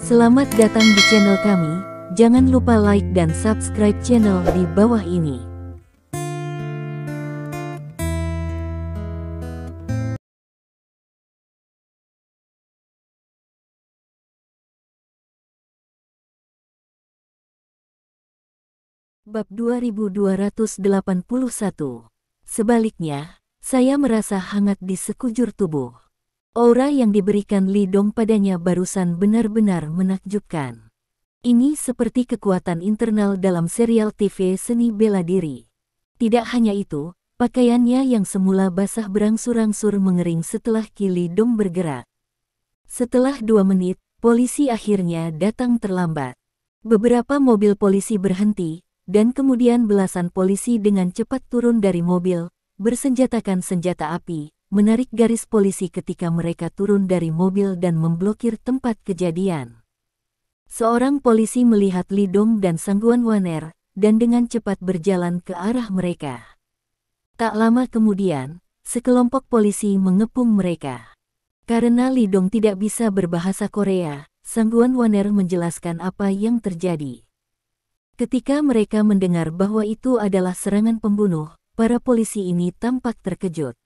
Selamat datang di channel kami, jangan lupa like dan subscribe channel di bawah ini. Bab 2281. Sebaliknya, saya merasa hangat di sekujur tubuh. Aura yang diberikan Li Dong padanya barusan benar-benar menakjubkan. Ini seperti kekuatan internal dalam serial TV seni bela diri. Tidak hanya itu, pakaiannya yang semula basah berangsur-angsur mengering setelah Ki Li Dong bergerak. Setelah 2 menit, polisi akhirnya datang terlambat. Beberapa mobil polisi berhenti, dan kemudian belasan polisi dengan cepat turun dari mobil, bersenjatakan senjata api, menarik garis polisi ketika mereka turun dari mobil dan memblokir tempat kejadian. Seorang polisi melihat Li Dong dan Sangguan Waner, dan dengan cepat berjalan ke arah mereka. Tak lama kemudian, sekelompok polisi mengepung mereka. Karena Li Dong tidak bisa berbahasa Korea, Sangguan Waner menjelaskan apa yang terjadi. Ketika mereka mendengar bahwa itu adalah serangan pembunuh, para polisi ini tampak terkejut.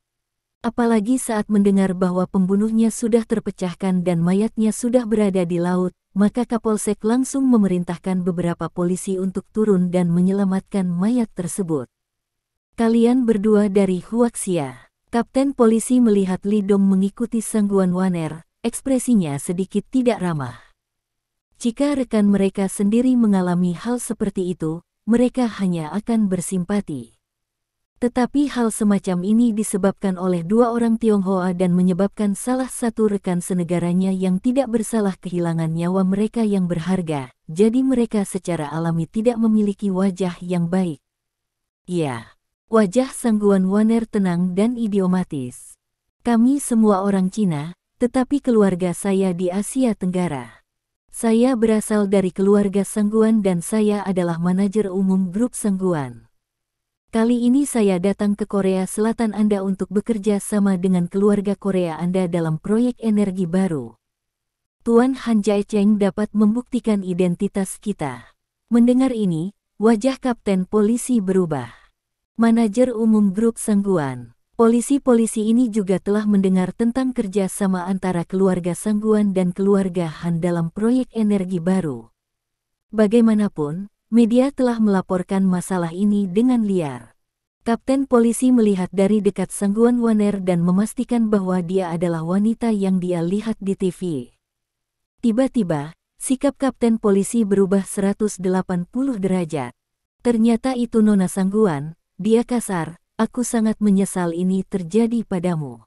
Apalagi saat mendengar bahwa pembunuhnya sudah terpecahkan dan mayatnya sudah berada di laut, maka Kapolsek langsung memerintahkan beberapa polisi untuk turun dan menyelamatkan mayat tersebut. Kalian berdua dari Huaxia. Kapten polisi melihat Li Dong mengikuti Sangguan Waner, ekspresinya sedikit tidak ramah. Jika rekan mereka sendiri mengalami hal seperti itu, mereka hanya akan bersimpati. Tetapi hal semacam ini disebabkan oleh 2 orang Tionghoa dan menyebabkan salah satu rekan senegaranya yang tidak bersalah kehilangan nyawa mereka yang berharga, jadi mereka secara alami tidak memiliki wajah yang baik. Ya, wajah Sangguan Waner tenang dan idiomatis. Kami semua orang Cina, tetapi keluarga saya di Asia Tenggara. Saya berasal dari keluarga Sangguan dan saya adalah manajer umum grup Sangguan. Kali ini saya datang ke Korea Selatan Anda untuk bekerja sama dengan keluarga Korea Anda dalam proyek energi baru. Tuan Han Jae-cheng dapat membuktikan identitas kita. Mendengar ini, wajah kapten polisi berubah. Manajer umum grup Sangguan. Polisi-polisi ini juga telah mendengar tentang kerja sama antara keluarga Sangguan dan keluarga Han dalam proyek energi baru. Bagaimanapun, media telah melaporkan masalah ini dengan liar. Kapten polisi melihat dari dekat Sangguan Waner dan memastikan bahwa dia adalah wanita yang dia lihat di TV. Tiba-tiba, sikap kapten polisi berubah 180 derajat. Ternyata itu Nona Sangguan, dia kasar. Aku sangat menyesal ini terjadi padamu.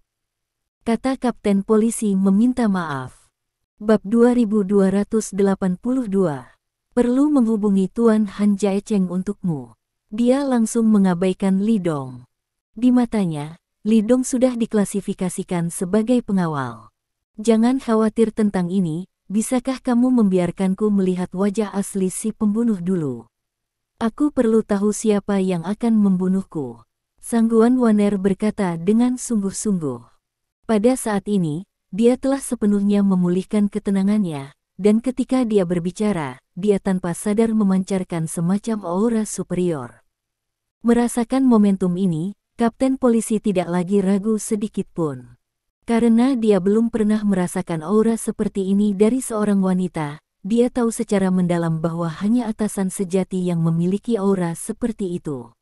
Kata kapten polisi meminta maaf. Bab 2282. Perlu menghubungi Tuan Han Jae-cheng untukmu. Dia langsung mengabaikan Li Dong. Di matanya, Li Dong sudah diklasifikasikan sebagai pengawal. Jangan khawatir tentang ini, bisakah kamu membiarkanku melihat wajah asli si pembunuh dulu? Aku perlu tahu siapa yang akan membunuhku. Sangguan Waner berkata dengan sungguh-sungguh. Pada saat ini, dia telah sepenuhnya memulihkan ketenangannya, dan ketika dia berbicara, dia tanpa sadar memancarkan semacam aura superior. Merasakan momentum ini, kapten polisi tidak lagi ragu sedikit pun. Karena dia belum pernah merasakan aura seperti ini dari seorang wanita, dia tahu secara mendalam bahwa hanya atasan sejati yang memiliki aura seperti itu.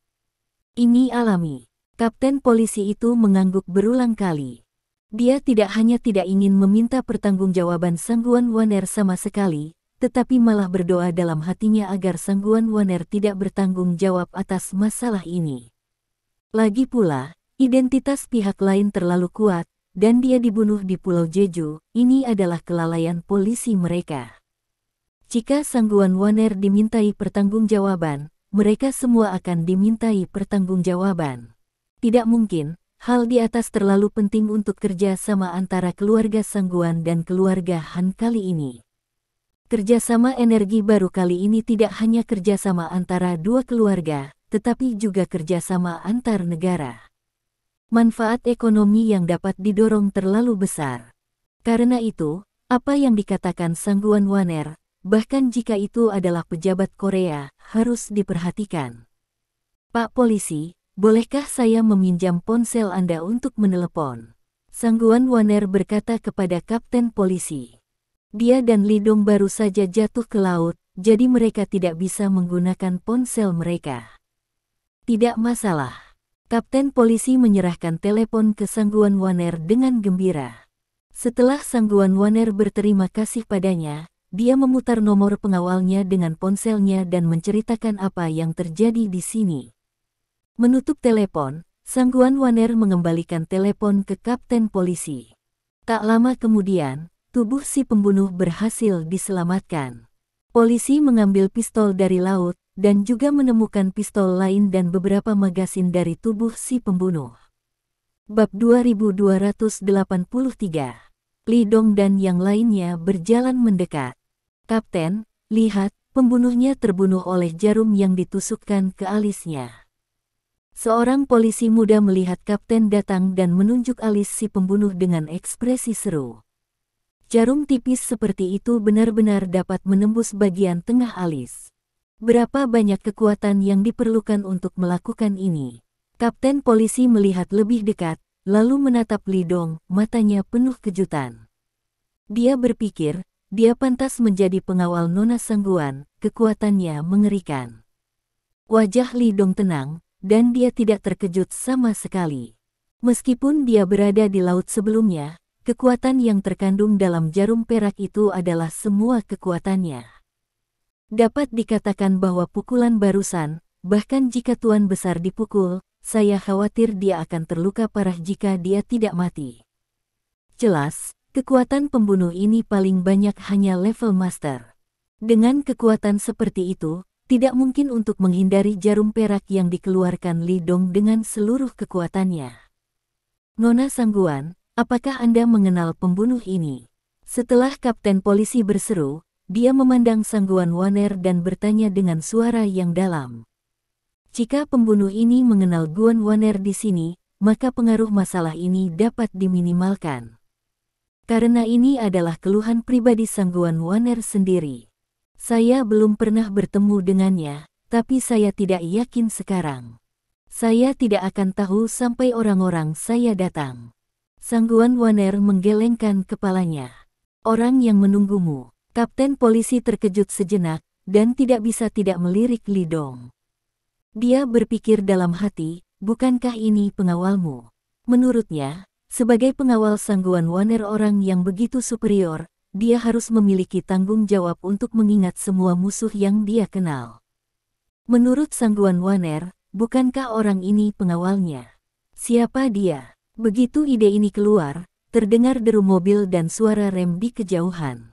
Ini alami. Kapten polisi itu mengangguk berulang kali. Dia tidak hanya tidak ingin meminta pertanggungjawaban Sangguan Waner sama sekali, tetapi malah berdoa dalam hatinya agar Sangguan Waner tidak bertanggung jawab atas masalah ini. Lagi pula, identitas pihak lain terlalu kuat, dan dia dibunuh di Pulau Jeju. Ini adalah kelalaian polisi mereka. Jika Sangguan Waner dimintai pertanggungjawaban, mereka semua akan dimintai pertanggungjawaban. Tidak mungkin, hal di atas terlalu penting untuk kerja sama antara keluarga Sangguan dan keluarga Han kali ini. Kerjasama energi baru kali ini tidak hanya kerjasama antara 2 keluarga, tetapi juga kerjasama antar negara. Manfaat ekonomi yang dapat didorong terlalu besar. Karena itu, Apa yang dikatakan Sangguan Waner, bahkan jika itu adalah pejabat Korea, harus diperhatikan. Pak Polisi, bolehkah saya meminjam ponsel Anda untuk menelepon? Sangguan Waner berkata kepada Kapten Polisi. Dia dan Lidong baru saja jatuh ke laut, jadi mereka tidak bisa menggunakan ponsel mereka. Tidak masalah. Kapten Polisi menyerahkan telepon ke Sangguan Waner dengan gembira. Setelah Sangguan Waner berterima kasih padanya, dia memutar nomor pengawalnya dengan ponselnya dan menceritakan apa yang terjadi di sini. Menutup telepon, Sangguan Waner mengembalikan telepon ke Kapten Polisi. Tak lama kemudian, tubuh si pembunuh berhasil diselamatkan. Polisi mengambil pistol dari laut, dan juga menemukan pistol lain dan beberapa magasin dari tubuh si pembunuh. Bab 2283. Lidong dan yang lainnya berjalan mendekat. Kapten, lihat, pembunuhnya terbunuh oleh jarum yang ditusukkan ke alisnya. Seorang polisi muda melihat kapten datang dan menunjuk alis si pembunuh dengan ekspresi seru. Jarum tipis seperti itu benar-benar dapat menembus bagian tengah alis. Berapa banyak kekuatan yang diperlukan untuk melakukan ini? Kapten polisi melihat lebih dekat, lalu menatap Lidong, matanya penuh kejutan. Dia berpikir, dia pantas menjadi pengawal Nona Sangguan, kekuatannya mengerikan. Wajah Lidong tenang, dan dia tidak terkejut sama sekali. Meskipun dia berada di laut sebelumnya, kekuatan yang terkandung dalam jarum perak itu adalah semua kekuatannya. Dapat dikatakan bahwa pukulan barusan, bahkan jika Tuan Besar dipukul, saya khawatir dia akan terluka parah jika dia tidak mati. Jelas, kekuatan pembunuh ini paling banyak hanya level master. Dengan kekuatan seperti itu, tidak mungkin untuk menghindari jarum perak yang dikeluarkan Lidong dengan seluruh kekuatannya. Nona Sangguan, apakah Anda mengenal pembunuh ini? Setelah Kapten Polisi berseru, dia memandang Sangguan Waner dan bertanya dengan suara yang dalam. Jika pembunuh ini mengenal Guan Waner di sini, maka pengaruh masalah ini dapat diminimalkan. Karena ini adalah keluhan pribadi Sangguan Waner sendiri. Saya belum pernah bertemu dengannya, tapi saya tidak yakin sekarang. Saya tidak akan tahu sampai orang-orang saya datang. Sangguan Waner menggelengkan kepalanya. Orang yang menunggumu. Kapten Polisi terkejut sejenak, dan tidak bisa tidak melirik Lidong. Dia berpikir dalam hati, bukankah ini pengawalmu? Menurutnya, sebagai pengawal Sangguan Waner orang yang begitu superior, dia harus memiliki tanggung jawab untuk mengingat semua musuh yang dia kenal. Menurut Sangguan Waner, bukankah orang ini pengawalnya? Siapa dia? Begitu ide ini keluar, terdengar deru mobil dan suara rem di kejauhan.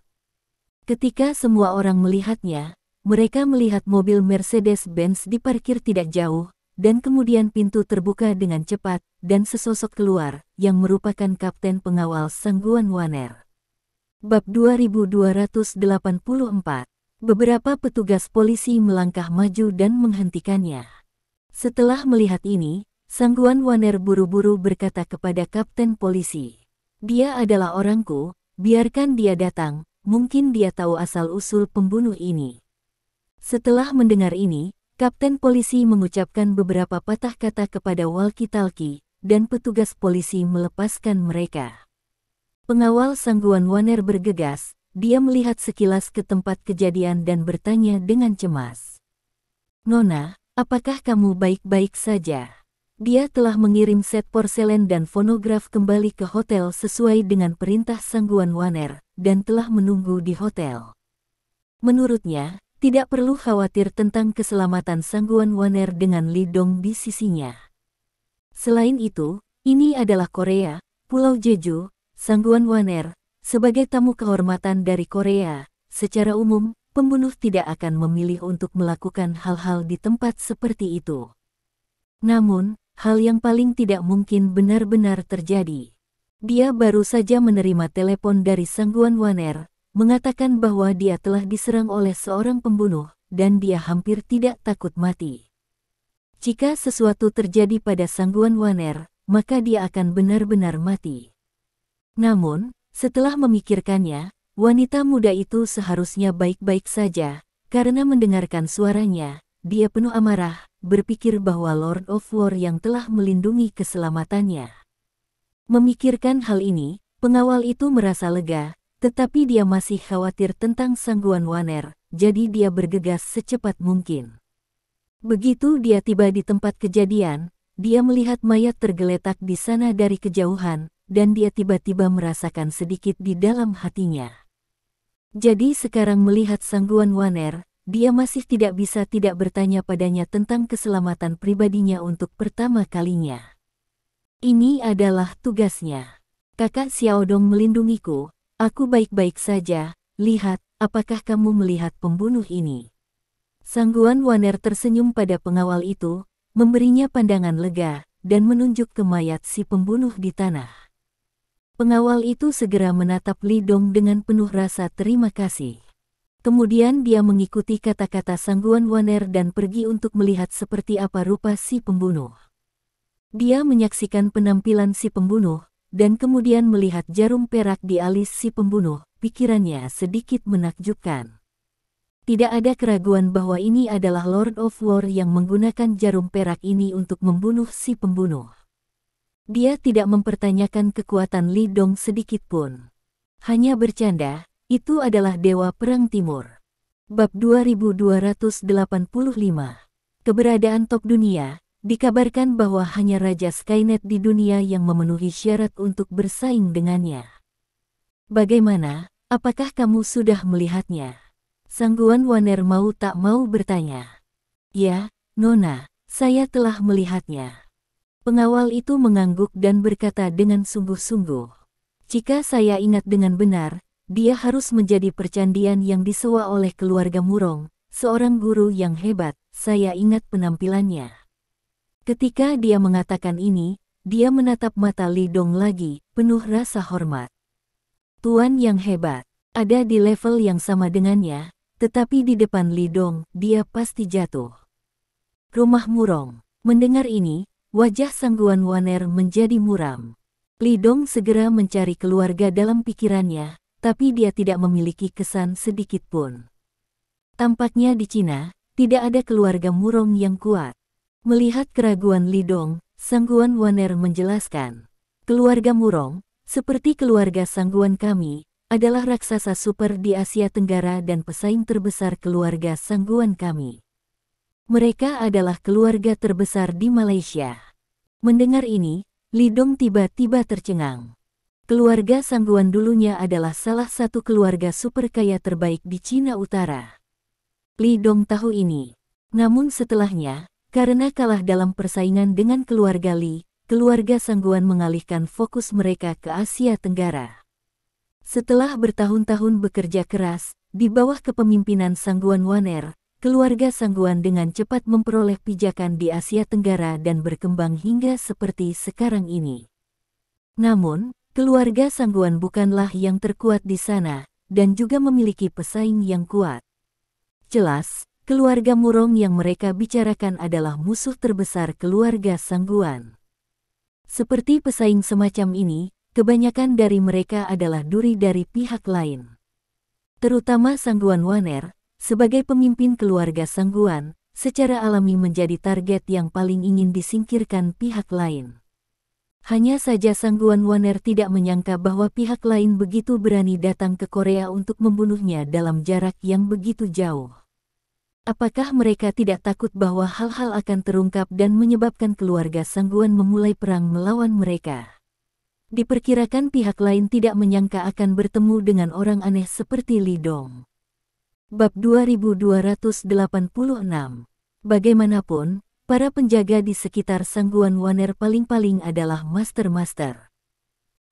Ketika semua orang melihatnya, mereka melihat mobil Mercedes-Benz diparkir tidak jauh, dan kemudian pintu terbuka dengan cepat, dan sesosok keluar, yang merupakan kapten pengawal Sangguan Waner. Bab 2284. Beberapa petugas polisi melangkah maju dan menghentikannya. Setelah melihat ini, Sangguan Waner buru-buru berkata kepada Kapten Polisi. Dia adalah orangku, biarkan dia datang, mungkin dia tahu asal-usul pembunuh ini. Setelah mendengar ini, Kapten Polisi mengucapkan beberapa patah kata kepada walkie-talkie, dan petugas polisi melepaskan mereka. Pengawal Sangguan Waner bergegas, dia melihat sekilas ke tempat kejadian dan bertanya dengan cemas. Nona, apakah kamu baik-baik saja? Dia telah mengirim set porselen dan fonograf kembali ke hotel sesuai dengan perintah Sangguan Waner, dan telah menunggu di hotel. Menurutnya, tidak perlu khawatir tentang keselamatan Sangguan Waner dengan Lidong di sisinya. Selain itu, ini adalah Korea, Pulau Jeju, Sangguan Waner, sebagai tamu kehormatan dari Korea. Secara umum, pembunuh tidak akan memilih untuk melakukan hal-hal di tempat seperti itu. Namun, hal yang paling tidak mungkin benar-benar terjadi. Dia baru saja menerima telepon dari Sangguan Waner, mengatakan bahwa dia telah diserang oleh seorang pembunuh, dan dia hampir tidak takut mati. Jika sesuatu terjadi pada Sangguan Waner, maka dia akan benar-benar mati. Namun, setelah memikirkannya, wanita muda itu seharusnya baik-baik saja, karena mendengarkan suaranya, dia penuh amarah, berpikir bahwa Lord of War yang telah melindungi keselamatannya. Memikirkan hal ini, pengawal itu merasa lega, tetapi dia masih khawatir tentang Sangguan Waner, jadi dia bergegas secepat mungkin. Begitu dia tiba di tempat kejadian, dia melihat mayat tergeletak di sana dari kejauhan, dan dia tiba-tiba merasakan sedikit di dalam hatinya. Jadi sekarang melihat Sangguan Waner, dia masih tidak bisa tidak bertanya padanya tentang keselamatan pribadinya untuk pertama kalinya. Ini adalah tugasnya. Kakak Xiaodong melindungiku, aku baik-baik saja, lihat, apakah kamu melihat pembunuh ini? Sangguan Waner tersenyum pada pengawal itu, memberinya pandangan lega, dan menunjuk ke mayat si pembunuh di tanah. Pengawal itu segera menatap Li Dong dengan penuh rasa terima kasih. Kemudian dia mengikuti kata-kata Sangguan Waner dan pergi untuk melihat seperti apa rupa si pembunuh. Dia menyaksikan penampilan si pembunuh, dan kemudian melihat jarum perak di alis si pembunuh, pikirannya sedikit menakjubkan. Tidak ada keraguan bahwa ini adalah Lord of War yang menggunakan jarum perak ini untuk membunuh si pembunuh. Dia tidak mempertanyakan kekuatan Li Dong sedikit pun. Hanya bercanda, itu adalah Dewa Perang Timur. Bab 2285. Keberadaan top dunia. Dikabarkan bahwa hanya Raja Skynet di dunia yang memenuhi syarat untuk bersaing dengannya. Bagaimana, apakah kamu sudah melihatnya? Sangguan Waner mau tak mau bertanya. Ya, Nona, saya telah melihatnya. Pengawal itu mengangguk dan berkata dengan sungguh-sungguh. Jika saya ingat dengan benar, dia harus menjadi percandian yang disewa oleh keluarga Murong, seorang guru yang hebat, saya ingat penampilannya. Ketika dia mengatakan ini, dia menatap mata Li Dong lagi, penuh rasa hormat. Tuan yang hebat, ada di level yang sama dengannya, tetapi di depan Li Dong, dia pasti jatuh. Rumah Murong. Mendengar ini, wajah Sangguan Waner menjadi muram. Li Dong segera mencari keluarga dalam pikirannya, tapi dia tidak memiliki kesan sedikit pun. Tampaknya di Cina, tidak ada keluarga Murong yang kuat. Melihat keraguan Li Dong, Sangguan Waner menjelaskan. Keluarga Murong, seperti keluarga Sangguan kami, adalah raksasa super di Asia Tenggara dan pesaing terbesar keluarga Sangguan kami. Mereka adalah keluarga terbesar di Malaysia. Mendengar ini, Li Dong tiba-tiba tercengang. Keluarga Sangguan dulunya adalah salah satu keluarga super kaya terbaik di Cina Utara. Li Dong tahu ini. Namun setelahnya, karena kalah dalam persaingan dengan keluarga Li, keluarga Sangguan mengalihkan fokus mereka ke Asia Tenggara. Setelah bertahun-tahun bekerja keras, di bawah kepemimpinan Sangguan Waner, keluarga Sangguan dengan cepat memperoleh pijakan di Asia Tenggara dan berkembang hingga seperti sekarang ini. Namun, keluarga Sangguan bukanlah yang terkuat di sana, dan juga memiliki pesaing yang kuat. Jelas, keluarga Murong yang mereka bicarakan adalah musuh terbesar keluarga Sangguan. Seperti pesaing semacam ini, kebanyakan dari mereka adalah duri dari pihak lain. Terutama Sangguan Waner, sebagai pemimpin keluarga Sangguan, secara alami menjadi target yang paling ingin disingkirkan pihak lain. Hanya saja Sangguan Waner tidak menyangka bahwa pihak lain begitu berani datang ke Korea untuk membunuhnya dalam jarak yang begitu jauh. Apakah mereka tidak takut bahwa hal-hal akan terungkap dan menyebabkan keluarga Sangguan memulai perang melawan mereka? Diperkirakan pihak lain tidak menyangka akan bertemu dengan orang aneh seperti Li Dong. Bab 2286. Bagaimanapun, para penjaga di sekitar Sangguan Waner paling-paling adalah master-master.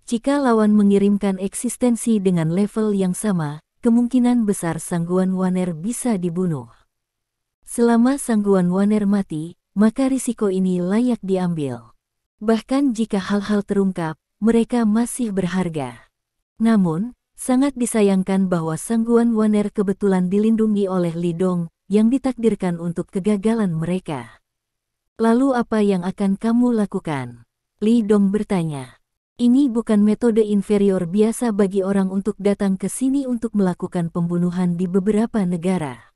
Jika lawan mengirimkan eksistensi dengan level yang sama, kemungkinan besar Sangguan Waner bisa dibunuh. Selama Sangguan Waner mati, maka risiko ini layak diambil. Bahkan jika hal-hal terungkap, mereka masih berharga. Namun, sangat disayangkan bahwa Sangguan Waner kebetulan dilindungi oleh Li Dong, yang ditakdirkan untuk kegagalan mereka. Lalu apa yang akan kamu lakukan? Li Dong bertanya. Ini bukan metode inferior biasa bagi orang untuk datang ke sini untuk melakukan pembunuhan di beberapa negara.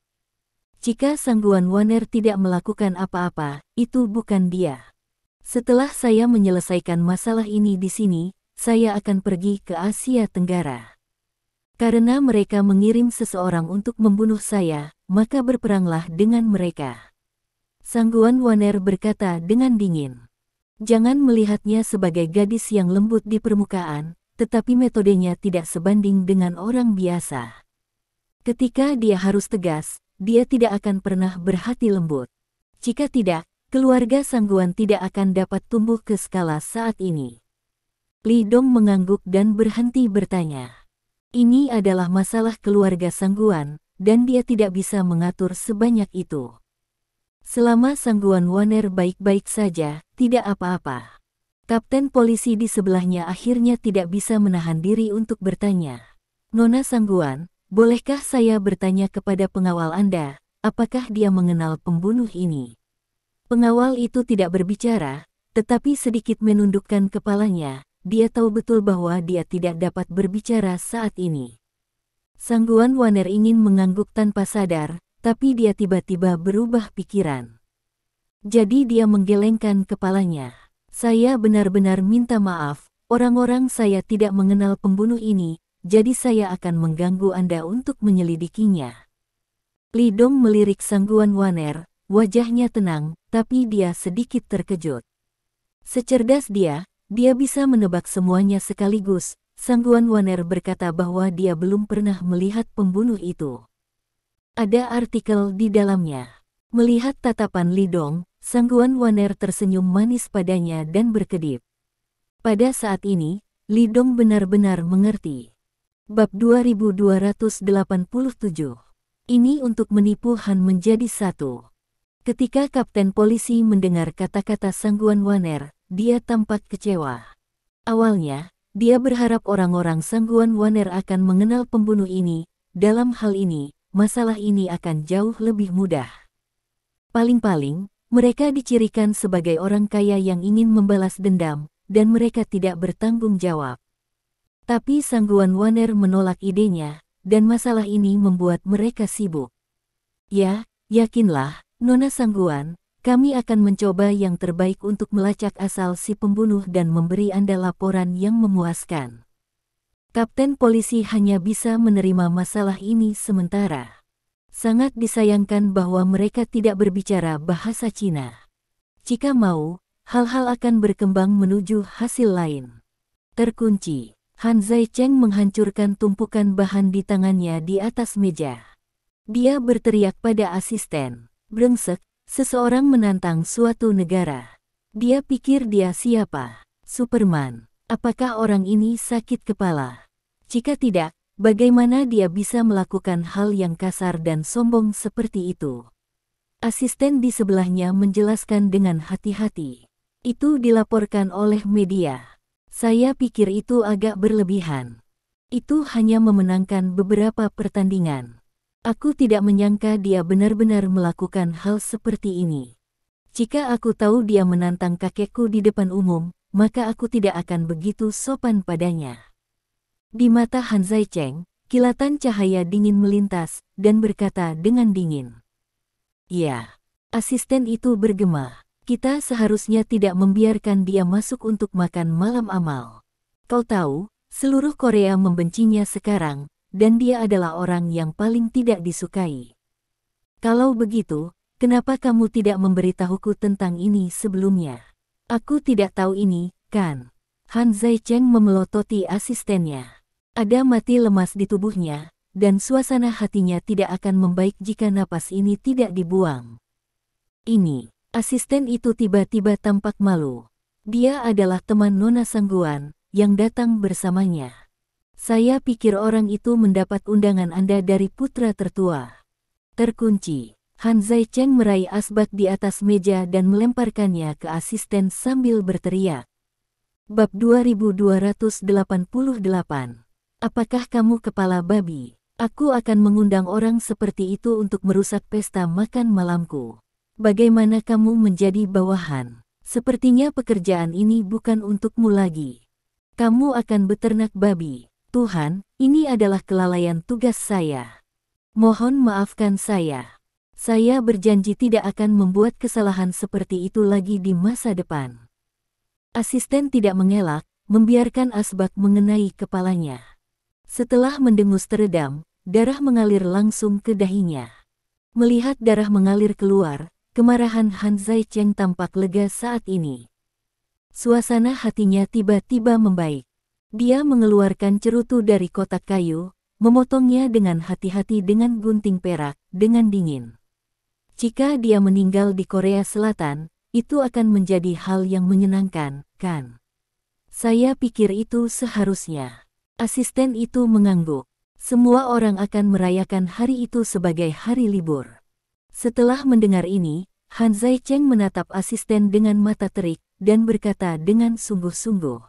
Jika Sangguan Waner tidak melakukan apa-apa, itu bukan dia. Setelah saya menyelesaikan masalah ini di sini, saya akan pergi ke Asia Tenggara. Karena mereka mengirim seseorang untuk membunuh saya, maka berperanglah dengan mereka. Sangguan Waner berkata dengan dingin. Jangan melihatnya sebagai gadis yang lembut di permukaan, tetapi metodenya tidak sebanding dengan orang biasa. Ketika dia harus tegas, dia tidak akan pernah berhati lembut. Jika tidak, keluarga Sangguan tidak akan dapat tumbuh ke skala saat ini. Li Dong mengangguk dan berhenti bertanya. Ini adalah masalah keluarga Sangguan, dan dia tidak bisa mengatur sebanyak itu. Selama Sangguan Waner baik-baik saja, tidak apa-apa. Kapten polisi di sebelahnya akhirnya tidak bisa menahan diri untuk bertanya. Nona Sangguan, bolehkah saya bertanya kepada pengawal Anda, apakah dia mengenal pembunuh ini? Pengawal itu tidak berbicara, tetapi sedikit menundukkan kepalanya. Dia tahu betul bahwa dia tidak dapat berbicara saat ini. Sangguan Waner ingin mengangguk tanpa sadar, tapi dia tiba-tiba berubah pikiran. Jadi dia menggelengkan kepalanya. Saya benar-benar minta maaf, orang-orang saya tidak mengenal pembunuh ini, jadi saya akan mengganggu Anda untuk menyelidikinya. Li Dong melirik Sangguan Waner, wajahnya tenang, tapi dia sedikit terkejut. Secerdas dia bisa menebak semuanya sekaligus. Sangguan Waner berkata bahwa dia belum pernah melihat pembunuh itu. Ada artikel di dalamnya. Melihat tatapan Li Dong, Sangguan Waner tersenyum manis padanya dan berkedip. Pada saat ini, Li Dong benar-benar mengerti. Bab 2287. Ini untuk menipu Han menjadi satu. Ketika Kapten Polisi mendengar kata-kata Sangguan Waner, dia tampak kecewa. Awalnya, dia berharap orang-orang Sangguan Waner akan mengenal pembunuh ini. Dalam hal ini, masalah ini akan jauh lebih mudah. Paling-paling, mereka dicirikan sebagai orang kaya yang ingin membalas dendam, dan mereka tidak bertanggung jawab. Tapi Sangguan Waner menolak idenya, dan masalah ini membuat mereka sibuk. Ya, yakinlah, Nona Sangguan, kami akan mencoba yang terbaik untuk melacak asal si pembunuh dan memberi Anda laporan yang memuaskan. Kapten polisi hanya bisa menerima masalah ini sementara. Sangat disayangkan bahwa mereka tidak berbicara bahasa Cina. Jika mau, hal-hal akan berkembang menuju hasil lain. Terkunci, Han Zaicheng menghancurkan tumpukan bahan di tangannya di atas meja. Dia berteriak pada asisten, "Brengsek, seseorang menantang suatu negara. Dia pikir dia siapa? Superman. Apakah orang ini sakit kepala? Jika tidak, bagaimana dia bisa melakukan hal yang kasar dan sombong seperti itu?" Asisten di sebelahnya menjelaskan dengan hati-hati. Itu dilaporkan oleh media. Saya pikir itu agak berlebihan. Itu hanya memenangkan beberapa pertandingan. Aku tidak menyangka dia benar-benar melakukan hal seperti ini. Jika aku tahu dia menantang kakekku di depan umum, maka aku tidak akan begitu sopan padanya. Di mata Han Zaicheng, kilatan cahaya dingin melintas, dan berkata dengan dingin. Ya, asisten itu bergema. Kita seharusnya tidak membiarkan dia masuk untuk makan malam amal. Kau tahu, seluruh Korea membencinya sekarang, dan dia adalah orang yang paling tidak disukai. Kalau begitu, kenapa kamu tidak memberitahuku tentang ini sebelumnya? Aku tidak tahu ini, kan? Han Zaicheng memelototi asistennya. Ada mati lemas di tubuhnya, dan suasana hatinya tidak akan membaik jika napas ini tidak dibuang. Ini, asisten itu tiba-tiba tampak malu. Dia adalah teman Nona Sangguan, yang datang bersamanya. Saya pikir orang itu mendapat undangan Anda dari putra tertua. Terkunci, Han Zaicheng meraih asbak di atas meja dan melemparkannya ke asisten sambil berteriak. Bab 2288. Apakah kamu kepala babi? Aku akan mengundang orang seperti itu untuk merusak pesta makan malamku. Bagaimana kamu menjadi bawahan? Sepertinya pekerjaan ini bukan untukmu lagi. Kamu akan beternak babi. Tuhan, ini adalah kelalaian tugas saya. Mohon maafkan saya. Saya berjanji tidak akan membuat kesalahan seperti itu lagi di masa depan. Asisten tidak mengelak, membiarkan asbak mengenai kepalanya. Setelah mendengus teredam, darah mengalir langsung ke dahinya. Melihat darah mengalir keluar, kemarahan Han Zaicheng tampak lega saat ini. Suasana hatinya tiba-tiba membaik. Dia mengeluarkan cerutu dari kotak kayu, memotongnya dengan hati-hati dengan gunting perak, dengan dingin. Jika dia meninggal di Korea Selatan, itu akan menjadi hal yang menyenangkan, kan? Saya pikir itu seharusnya. Asisten itu mengangguk. Semua orang akan merayakan hari itu sebagai hari libur. Setelah mendengar ini, Han Zaicheng menatap asisten dengan mata terik, dan berkata dengan sungguh-sungguh.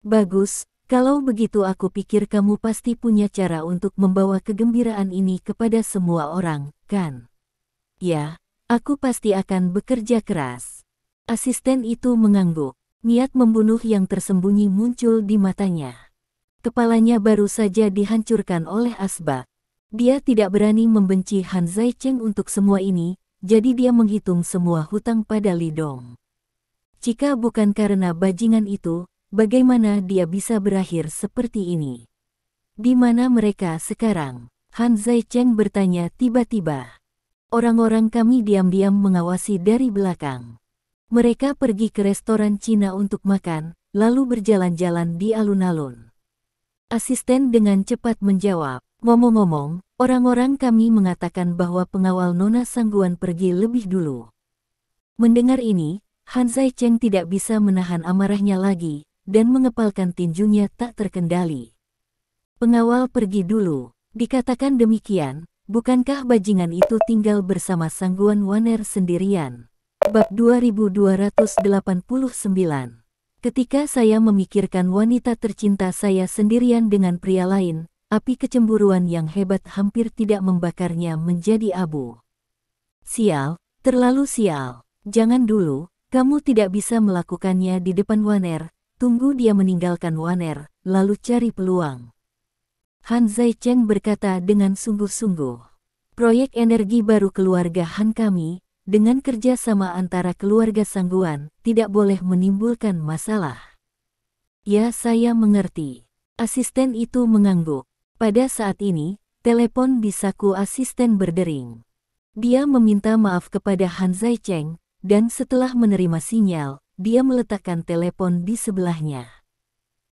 Bagus, kalau begitu aku pikir kamu pasti punya cara untuk membawa kegembiraan ini kepada semua orang, kan? Ya, aku pasti akan bekerja keras. Asisten itu mengangguk. Niat membunuh yang tersembunyi muncul di matanya. Kepalanya baru saja dihancurkan oleh asbak. Dia tidak berani membenci Han Zaicheng untuk semua ini, jadi dia menghitung semua hutang pada Li Dong. Jika bukan karena bajingan itu, bagaimana dia bisa berakhir seperti ini? Di mana mereka sekarang? Han Zaicheng bertanya tiba-tiba. Orang-orang kami diam-diam mengawasi dari belakang. Mereka pergi ke restoran Cina untuk makan, lalu berjalan-jalan di alun-alun. Asisten dengan cepat menjawab, ngomong-ngomong, orang-orang kami mengatakan bahwa pengawal Nona Sangguan pergi lebih dulu. Mendengar ini, Han Zaicheng tidak bisa menahan amarahnya lagi, dan mengepalkan tinjunya tak terkendali. Pengawal pergi dulu, dikatakan demikian, bukankah bajingan itu tinggal bersama Sangguan Waner sendirian? Bab 2289. Ketika saya memikirkan wanita tercinta saya sendirian dengan pria lain, api kecemburuan yang hebat hampir tidak membakarnya menjadi abu. Sial, terlalu sial. Jangan dulu, kamu tidak bisa melakukannya di depan Waner, tunggu dia meninggalkan Waner, lalu cari peluang. Han Zaicheng berkata dengan sungguh-sungguh. Proyek energi baru keluarga Han kami, dengan kerjasama antara keluarga Sangguan, tidak boleh menimbulkan masalah. Ya, saya mengerti. Asisten itu mengangguk. Pada saat ini, telepon di saku asisten berdering. Dia meminta maaf kepada Han Zaicheng, dan setelah menerima sinyal, dia meletakkan telepon di sebelahnya.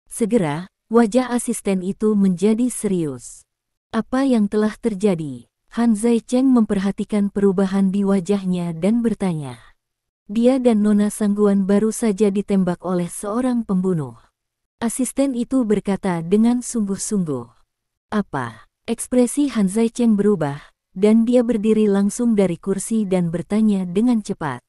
Segera, wajah asisten itu menjadi serius. Apa yang telah terjadi? Han Zaicheng memperhatikan perubahan di wajahnya dan bertanya. Dia dan Nona Sangguan baru saja ditembak oleh seorang pembunuh. Asisten itu berkata dengan sungguh-sungguh. Apa? Ekspresi Han Zaicheng berubah, dan dia berdiri langsung dari kursi dan bertanya dengan cepat.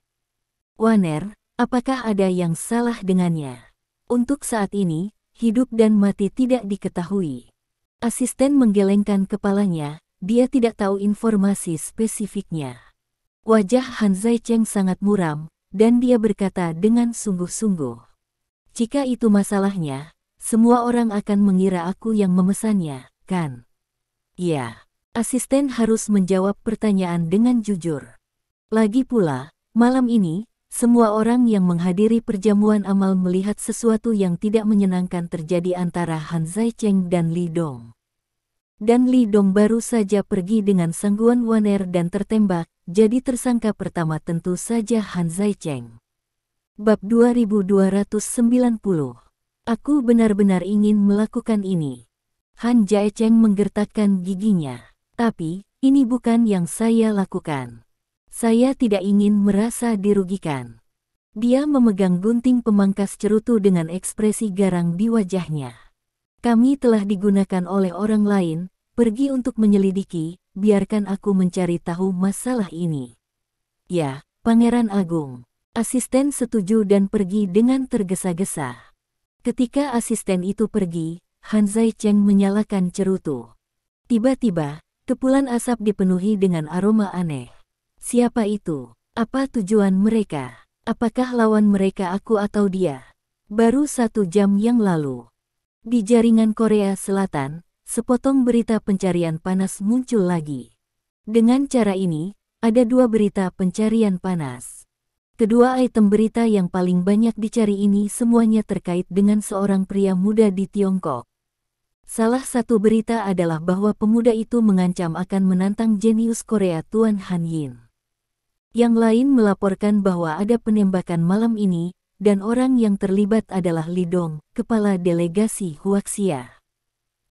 Waner, apakah ada yang salah dengannya? Untuk saat ini, hidup dan mati tidak diketahui. Asisten menggelengkan kepalanya, dia tidak tahu informasi spesifiknya. Wajah Han Zaicheng sangat muram, dan dia berkata dengan sungguh-sungguh. Jika itu masalahnya, semua orang akan mengira aku yang memesannya, kan? Ya, asisten harus menjawab pertanyaan dengan jujur. Lagi pula, malam ini, semua orang yang menghadiri perjamuan amal melihat sesuatu yang tidak menyenangkan terjadi antara Han Zaicheng dan Li Dong. Dan Li Dong baru saja pergi dengan Sangguan Waner dan tertembak, jadi tersangka pertama tentu saja Han Zaicheng. Bab 2290. Aku benar-benar ingin melakukan ini. Han Zaicheng menggertakkan giginya. Tapi, ini bukan yang saya lakukan. Saya tidak ingin merasa dirugikan. Dia memegang gunting pemangkas cerutu dengan ekspresi garang di wajahnya. Kami telah digunakan oleh orang lain, pergi untuk menyelidiki, biarkan aku mencari tahu masalah ini. Ya, Pangeran Agung. Asisten setuju dan pergi dengan tergesa-gesa. Ketika asisten itu pergi, Han Zaicheng menyalakan cerutu. Tiba-tiba, kepulan asap dipenuhi dengan aroma aneh. Siapa itu? Apa tujuan mereka? Apakah lawan mereka aku atau dia? Baru 1 jam yang lalu, di jaringan Korea Selatan, sepotong berita pencarian panas muncul lagi. Dengan cara ini, ada 2 berita pencarian panas. Kedua item berita yang paling banyak dicari ini semuanya terkait dengan seorang pria muda di Tiongkok. Salah satu berita adalah bahwa pemuda itu mengancam akan menantang jenius Korea Tuan Han Yin. Yang lain melaporkan bahwa ada penembakan malam ini, dan orang yang terlibat adalah Lee Dong, kepala delegasi Huaxia.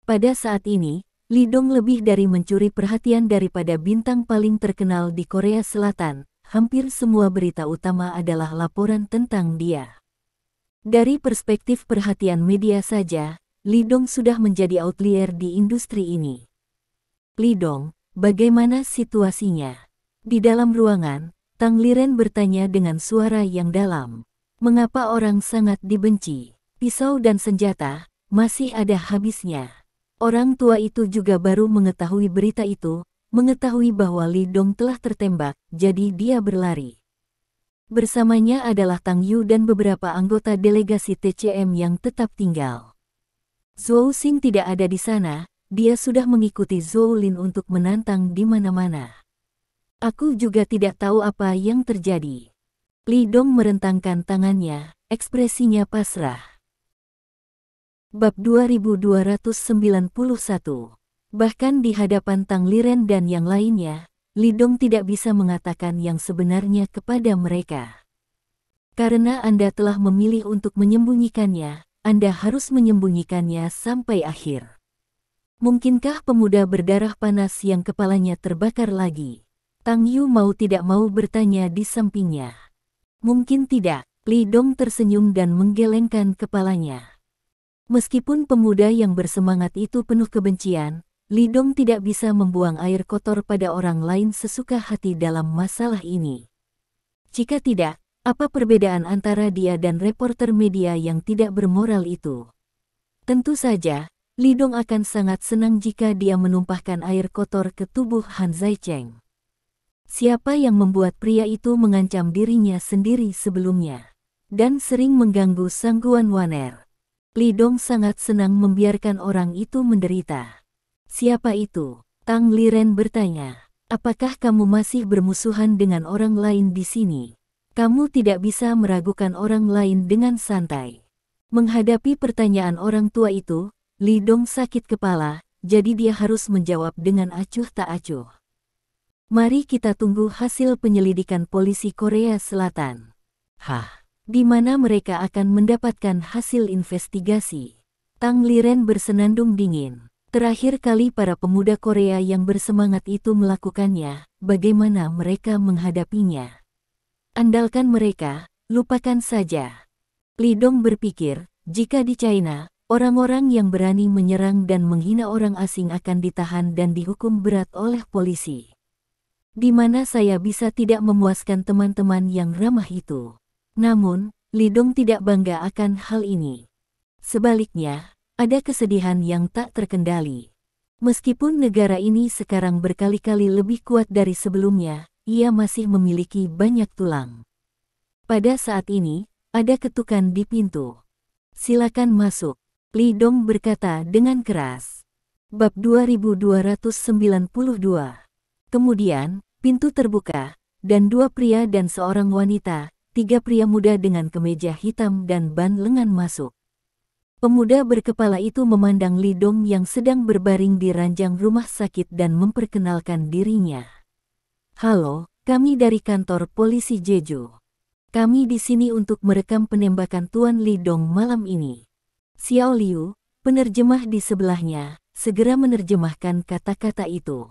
Pada saat ini, Lee Dong lebih dari mencuri perhatian daripada bintang paling terkenal di Korea Selatan. Hampir semua berita utama adalah laporan tentang dia. Dari perspektif perhatian media saja, Lee Dong sudah menjadi outlier di industri ini. Lee Dong, bagaimana situasinya? Di dalam ruangan, Tang Liren bertanya dengan suara yang dalam. Mengapa orang sangat dibenci? Pisau dan senjata, masih ada habisnya. Orang tua itu juga baru mengetahui berita itu, mengetahui bahwa Lee Dong telah tertembak, jadi dia berlari. Bersamanya adalah Tang Yu dan beberapa anggota delegasi TCM yang tetap tinggal. Zhou Xing tidak ada di sana, dia sudah mengikuti Zhou Lin untuk menantang di mana-mana. Aku juga tidak tahu apa yang terjadi. Lee Dong merentangkan tangannya, ekspresinya pasrah. Bab 2291. Bahkan di hadapan Tang Liren dan yang lainnya, Lee Dong tidak bisa mengatakan yang sebenarnya kepada mereka. Karena Anda telah memilih untuk menyembunyikannya, Anda harus menyembunyikannya sampai akhir. Mungkinkah pemuda berdarah panas yang kepalanya terbakar lagi? Tang Yu mau tidak mau bertanya di sampingnya. Mungkin tidak, Lee Dong tersenyum dan menggelengkan kepalanya. Meskipun pemuda yang bersemangat itu penuh kebencian, Lee Dong tidak bisa membuang air kotor pada orang lain sesuka hati dalam masalah ini. Jika tidak, apa perbedaan antara dia dan reporter media yang tidak bermoral itu? Tentu saja, Lee Dong akan sangat senang jika dia menumpahkan air kotor ke tubuh Han Zaicheng. Siapa yang membuat pria itu mengancam dirinya sendiri sebelumnya? Dan sering mengganggu Sangguan Waner. Lee Dong sangat senang membiarkan orang itu menderita. Siapa itu? Tang Liren bertanya. Apakah kamu masih bermusuhan dengan orang lain di sini? Kamu tidak bisa meragukan orang lain dengan santai. Menghadapi pertanyaan orang tua itu, Lee Dong sakit kepala, jadi dia harus menjawab dengan acuh tak acuh. Mari kita tunggu hasil penyelidikan polisi Korea Selatan. Di mana mereka akan mendapatkan hasil investigasi? Tang Liren bersenandung dingin. Terakhir kali para pemuda Korea yang bersemangat itu melakukannya, bagaimana mereka menghadapinya? Andalkan mereka, lupakan saja. Lee Dong berpikir, jika di China, orang-orang yang berani menyerang dan menghina orang asing akan ditahan dan dihukum berat oleh polisi. Di mana saya bisa tidak memuaskan teman-teman yang ramah itu. Namun, Lee Dong tidak bangga akan hal ini. Sebaliknya, ada kesedihan yang tak terkendali. Meskipun negara ini sekarang berkali-kali lebih kuat dari sebelumnya, ia masih memiliki banyak tulang. Pada saat ini, ada ketukan di pintu. Silakan masuk, Lee Dong berkata dengan keras. Bab 2292. Kemudian, pintu terbuka, dan 2 pria dan seorang wanita, 3 pria muda dengan kemeja hitam dan ban lengan masuk. Pemuda berkepala itu memandang Lee Dong yang sedang berbaring di ranjang rumah sakit dan memperkenalkan dirinya. Halo, kami dari kantor polisi Jeju. Kami di sini untuk merekam penembakan Tuan Lee Dong malam ini. Xiao Liu, penerjemah di sebelahnya, segera menerjemahkan kata-kata itu.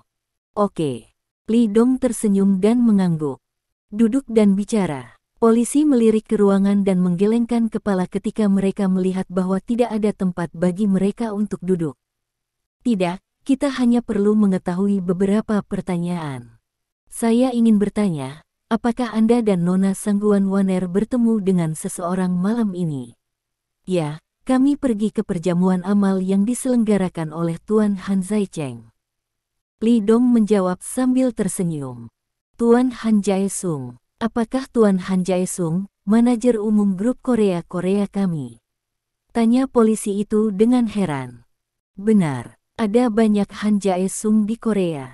Oke. Lee Dong tersenyum dan mengangguk. Duduk dan bicara. Polisi melirik ke ruangan dan menggelengkan kepala ketika mereka melihat bahwa tidak ada tempat bagi mereka untuk duduk. Tidak, kita hanya perlu mengetahui beberapa pertanyaan. Saya ingin bertanya, apakah Anda dan Nona Sangguan Waner bertemu dengan seseorang malam ini? Ya, kami pergi ke perjamuan amal yang diselenggarakan oleh Tuan Han Zaicheng. Lee Dong menjawab sambil tersenyum. Tuan Han Jae-sung. Apakah Tuan Han Jae-sung manajer umum grup Korea kami. Tanya polisi itu dengan heran. Benar, ada banyak Han Jae-sung di Korea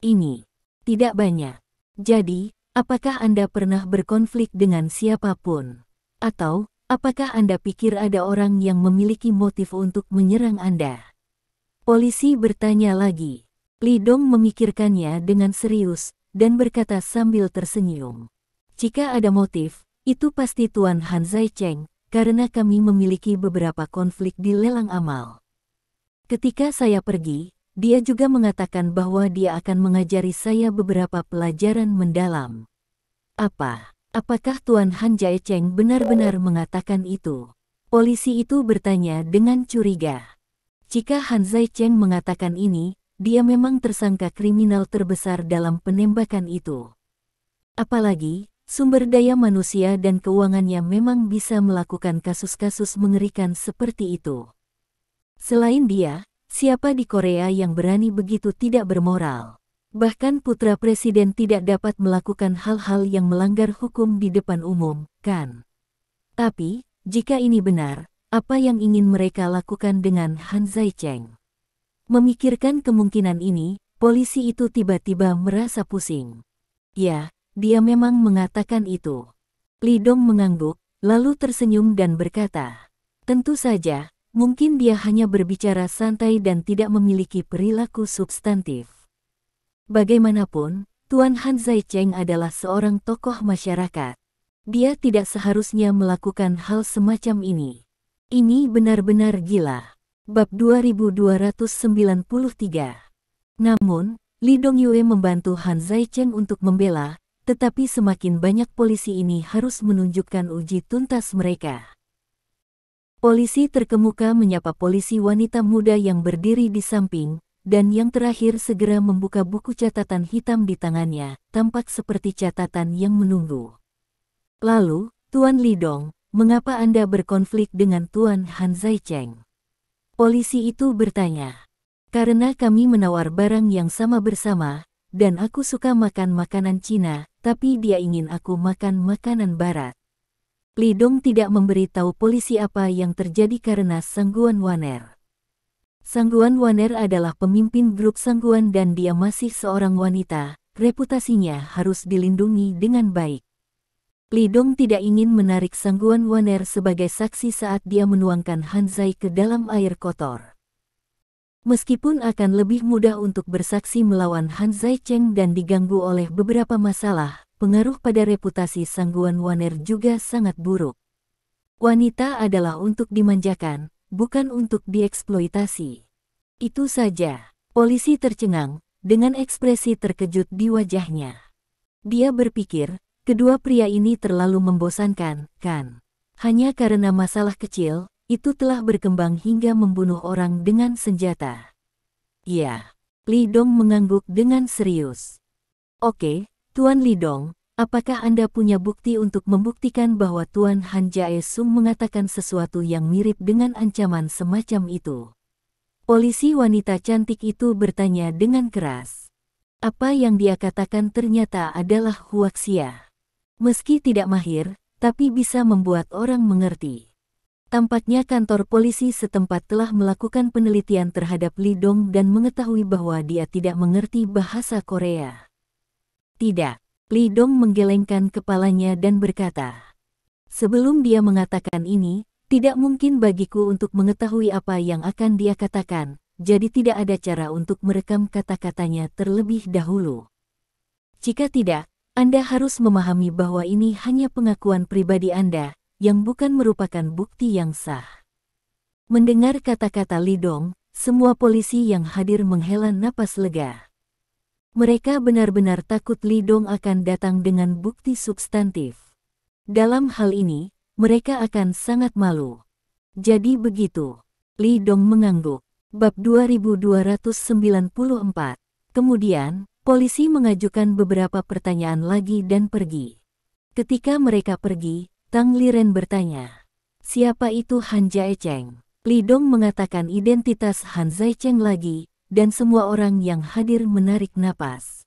ini. Tidak banyak. Jadi, apakah Anda pernah berkonflik dengan siapapun? Atau, apakah Anda pikir ada orang yang memiliki motif untuk menyerang Anda? Polisi bertanya lagi. Lee Dong memikirkannya dengan serius, dan berkata sambil tersenyum. Jika ada motif, itu pasti Tuan Han Zaicheng, karena kami memiliki beberapa konflik di lelang amal. Ketika saya pergi, dia juga mengatakan bahwa dia akan mengajari saya beberapa pelajaran mendalam. Apakah Tuan Han Jae-cheng benar-benar mengatakan itu? Polisi itu bertanya dengan curiga. Jika Han Zaicheng mengatakan ini, dia memang tersangka kriminal terbesar dalam penembakan itu. Apalagi, sumber daya manusia dan keuangannya memang bisa melakukan kasus-kasus mengerikan seperti itu. Selain dia, siapa di Korea yang berani begitu tidak bermoral? Bahkan putra presiden tidak dapat melakukan hal-hal yang melanggar hukum di depan umum, kan? Tapi, jika ini benar, apa yang ingin mereka lakukan dengan Han Zaicheng? Memikirkan kemungkinan ini, polisi itu tiba-tiba merasa pusing. Ya, dia memang mengatakan itu. Lee Dong mengangguk, lalu tersenyum dan berkata, tentu saja, mungkin dia hanya berbicara santai dan tidak memiliki perilaku substantif. Bagaimanapun, Tuan Han Zaicheng adalah seorang tokoh masyarakat. Dia tidak seharusnya melakukan hal semacam ini. Ini benar-benar gila. Bab 2293. Namun, Lee Dong-yue membantu Han Zaicheng untuk membela, tetapi semakin banyak polisi ini harus menunjukkan uji tuntas mereka. Polisi terkemuka menyapa polisi wanita muda yang berdiri di samping, dan yang terakhir segera membuka buku catatan hitam di tangannya, tampak seperti catatan yang menunggu. Lalu, Tuan Lee Dong, mengapa Anda berkonflik dengan Tuan Han Zaicheng? Polisi itu bertanya. Karena kami menawar barang yang sama bersama, dan aku suka makan makanan Cina, tapi dia ingin aku makan makanan Barat. Lee Dong tidak memberitahu polisi apa yang terjadi karena Sangguan Waner. Sangguan Waner adalah pemimpin grup Sangguan dan dia masih seorang wanita, reputasinya harus dilindungi dengan baik. Lee Dong tidak ingin menarik Sangguan Waner sebagai saksi saat dia menuangkan Han Zai ke dalam air kotor. Meskipun akan lebih mudah untuk bersaksi melawan Han Zaicheng dan diganggu oleh beberapa masalah, pengaruh pada reputasi Sangguan Waner juga sangat buruk. Wanita adalah untuk dimanjakan, bukan untuk dieksploitasi. Itu saja. Polisi tercengang, dengan ekspresi terkejut di wajahnya. Dia berpikir, kedua pria ini terlalu membosankan, kan? Hanya karena masalah kecil, itu telah berkembang hingga membunuh orang dengan senjata. Ya, Lee Dong mengangguk dengan serius. Oke, Tuan Lee Dong, apakah Anda punya bukti untuk membuktikan bahwa Tuan Han Jae-sung mengatakan sesuatu yang mirip dengan ancaman semacam itu? Polisi wanita cantik itu bertanya dengan keras. Apa yang dia katakan ternyata adalah huaksia. Meski tidak mahir, tapi bisa membuat orang mengerti. Tampaknya kantor polisi setempat telah melakukan penelitian terhadap Lee Dong dan mengetahui bahwa dia tidak mengerti bahasa Korea. Tidak, Lee Dong menggelengkan kepalanya dan berkata. Sebelum dia mengatakan ini, tidak mungkin bagiku untuk mengetahui apa yang akan dia katakan, jadi tidak ada cara untuk merekam kata-katanya terlebih dahulu. Jika tidak, Anda harus memahami bahwa ini hanya pengakuan pribadi Anda, yang bukan merupakan bukti yang sah. Mendengar kata-kata Lee Dong, semua polisi yang hadir menghela napas lega. Mereka benar-benar takut Lee Dong akan datang dengan bukti substantif. Dalam hal ini, mereka akan sangat malu. Jadi begitu. Lee Dong mengangguk. Bab 2294. Kemudian, polisi mengajukan beberapa pertanyaan lagi dan pergi. Ketika mereka pergi, Tang Liren bertanya, siapa itu Han Jae-cheng? Lee Dong mengatakan identitas Han Zaicheng lagi, dan semua orang yang hadir menarik napas.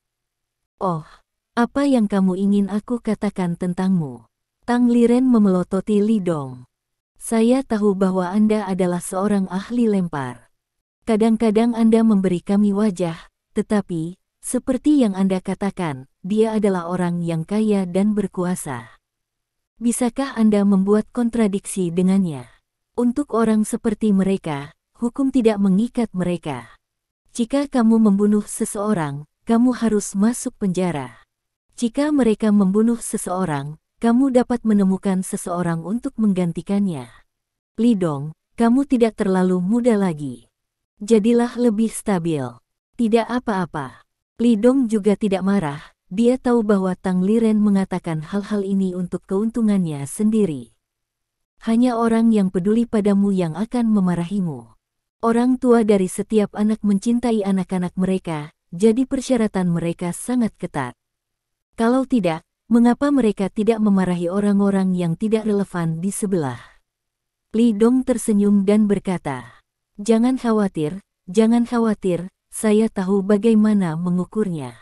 Oh, apa yang kamu ingin aku katakan tentangmu? Tang Liren memelototi Li Dong. Saya tahu bahwa Anda adalah seorang ahli lempar. Kadang-kadang Anda memberi kami wajah, tetapi, seperti yang Anda katakan, dia adalah orang yang kaya dan berkuasa. Bisakah Anda membuat kontradiksi dengannya? Untuk orang seperti mereka, hukum tidak mengikat mereka. Jika kamu membunuh seseorang, kamu harus masuk penjara. Jika mereka membunuh seseorang, kamu dapat menemukan seseorang untuk menggantikannya. Li Dong, kamu tidak terlalu muda lagi. Jadilah lebih stabil. Tidak apa-apa. Li Dong juga tidak marah, dia tahu bahwa Tang Liren mengatakan hal-hal ini untuk keuntungannya sendiri. Hanya orang yang peduli padamu yang akan memarahimu. Orang tua dari setiap anak mencintai anak-anak mereka, jadi persyaratan mereka sangat ketat. Kalau tidak, mengapa mereka tidak memarahi orang-orang yang tidak relevan di sebelah? Li Dong tersenyum dan berkata, jangan khawatir, saya tahu bagaimana mengukurnya.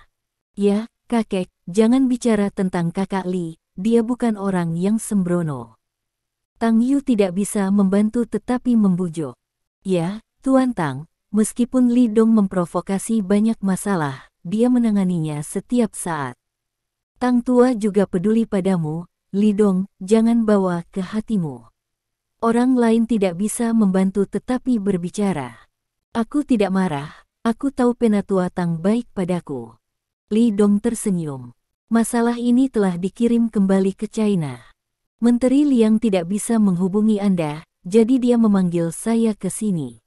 Ya, kakek, jangan bicara tentang kakak Li, dia bukan orang yang sembrono. Tang Yu tidak bisa membantu tetapi membujuk. Ya, Tuan Tang, meskipun Li Dong memprovokasi banyak masalah, dia menanganinya setiap saat. Tang tua juga peduli padamu, Li Dong, jangan bawa ke hatimu. Orang lain tidak bisa membantu tetapi berbicara. Aku tidak marah, aku tahu Penatua Tang baik padaku. Li Dong tersenyum. Masalah ini telah dikirim kembali ke China. Menteri Liang tidak bisa menghubungi Anda, jadi dia memanggil saya ke sini.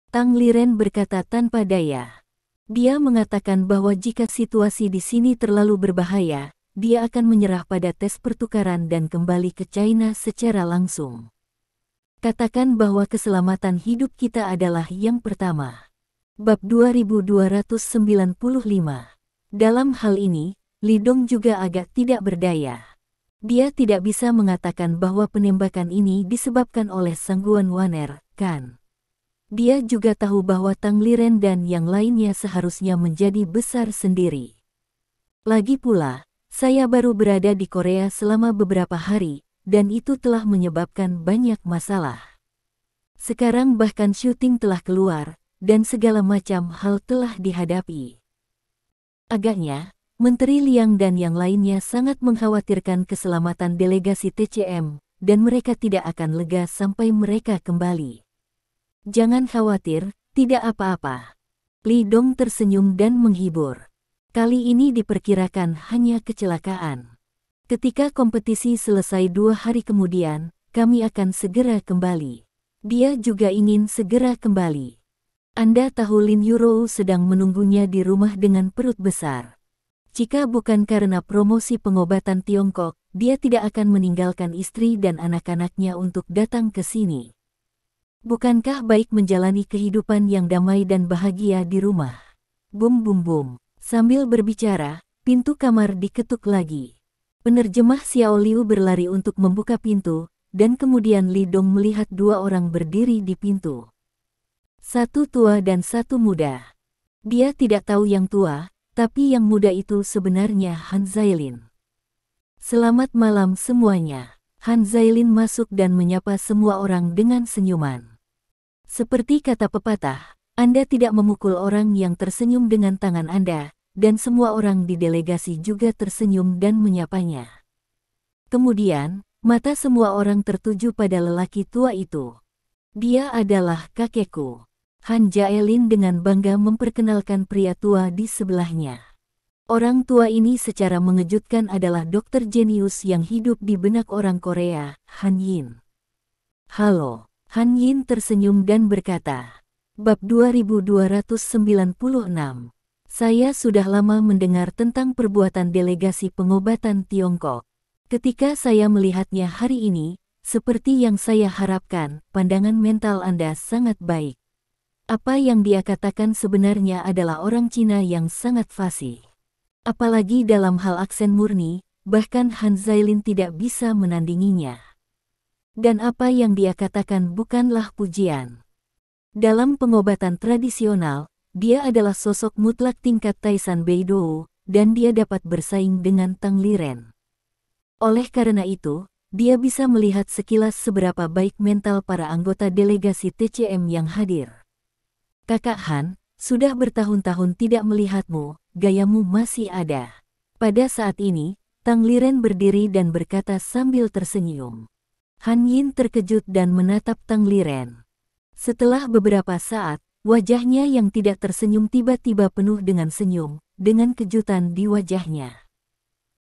Tang Liren berkata tanpa daya. Dia mengatakan bahwa jika situasi di sini terlalu berbahaya, dia akan menyerah pada tes pertukaran dan kembali ke China secara langsung. Katakan bahwa keselamatan hidup kita adalah yang pertama. Bab 2295. Dalam hal ini, Li Dong juga agak tidak berdaya. Dia tidak bisa mengatakan bahwa penembakan ini disebabkan oleh Sangguan Waner, kan? Dia juga tahu bahwa Tang Liren dan yang lainnya seharusnya menjadi besar sendiri. Lagi pula, saya baru berada di Korea selama beberapa hari, dan itu telah menyebabkan banyak masalah. Sekarang bahkan syuting telah keluar, dan segala macam hal telah dihadapi. Agaknya, Menteri Liang dan yang lainnya sangat mengkhawatirkan keselamatan delegasi TCM, dan mereka tidak akan lega sampai mereka kembali. Jangan khawatir, tidak apa-apa. Li Dong tersenyum dan menghibur. Kali ini diperkirakan hanya kecelakaan. Ketika kompetisi selesai 2 hari kemudian, kami akan segera kembali. Dia juga ingin segera kembali. Anda tahu Lin Yurou sedang menunggunya di rumah dengan perut besar. Jika bukan karena promosi pengobatan Tiongkok, dia tidak akan meninggalkan istri dan anak-anaknya untuk datang ke sini. Bukankah baik menjalani kehidupan yang damai dan bahagia di rumah? Bum bum bum. Sambil berbicara, pintu kamar diketuk lagi. Penerjemah Xiao Liu berlari untuk membuka pintu, dan kemudian Li Dong melihat 2 orang berdiri di pintu. Satu tua dan satu muda. Dia tidak tahu yang tua, tapi yang muda itu sebenarnya Han Zailin. Selamat malam semuanya. Han Zailin masuk dan menyapa semua orang dengan senyuman. Seperti kata pepatah, Anda tidak memukul orang yang tersenyum dengan tangan Anda, dan semua orang di delegasi juga tersenyum dan menyapanya. Kemudian, mata semua orang tertuju pada lelaki tua itu. Dia adalah kakekku. Han Jaelin dengan bangga memperkenalkan pria tua di sebelahnya. Orang tua ini secara mengejutkan adalah dokter jenius yang hidup di benak orang Korea, Han Yin. Halo, Han Yin tersenyum dan berkata, Bab 2296. Saya sudah lama mendengar tentang perbuatan delegasi pengobatan Tiongkok. Ketika saya melihatnya hari ini, seperti yang saya harapkan, pandangan mental Anda sangat baik. Apa yang dia katakan sebenarnya adalah orang Cina yang sangat fasih. Apalagi dalam hal aksen murni, bahkan Han Zailin tidak bisa menandinginya. Dan apa yang dia katakan bukanlah pujian. Dalam pengobatan tradisional, dia adalah sosok mutlak tingkat Taisan Beidou, dan dia dapat bersaing dengan Tang Liren. Oleh karena itu, dia bisa melihat sekilas seberapa baik mental para anggota delegasi TCM yang hadir. Kakak Han, sudah bertahun-tahun tidak melihatmu, gayamu masih ada. Pada saat ini, Tang Liren berdiri dan berkata sambil tersenyum. Han Yin terkejut dan menatap Tang Liren. Setelah beberapa saat, wajahnya yang tidak tersenyum tiba-tiba penuh dengan senyum, dengan kejutan di wajahnya.